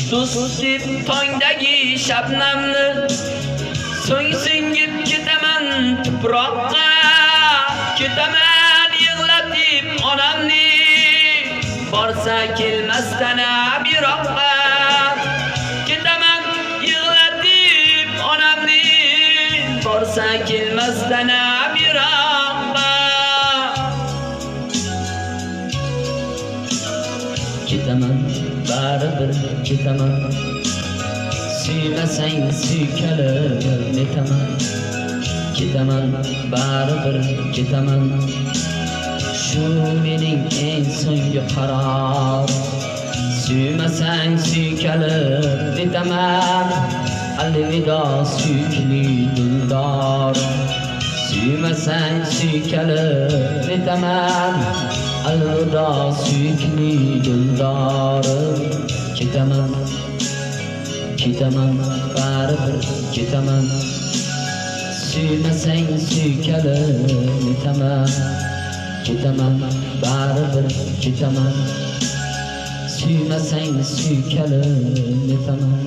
Sus deb tongdagi shabnamni, so'ng singib ketaman tuproqqa. Ketaman yig'latib onamni, borsa kelmasdan biroqqa. Ketaman yig'latib onamni, borsa kelmasdan biroqqa. Ketaman baribir ketaman, suymasang suykalib netaman. Ketaman baribir ketaman, shu mening eng so'nggi qarorim. Suymasang suykalib netaman, alvido suyukli dildorim. Suymasang suykalib netaman, alvido suyukli dildorim. Ketaman, ketaman baribir ketaman, suymasang suykalib netaman. Ketaman baribir ketaman, suymasang suykalib netaman.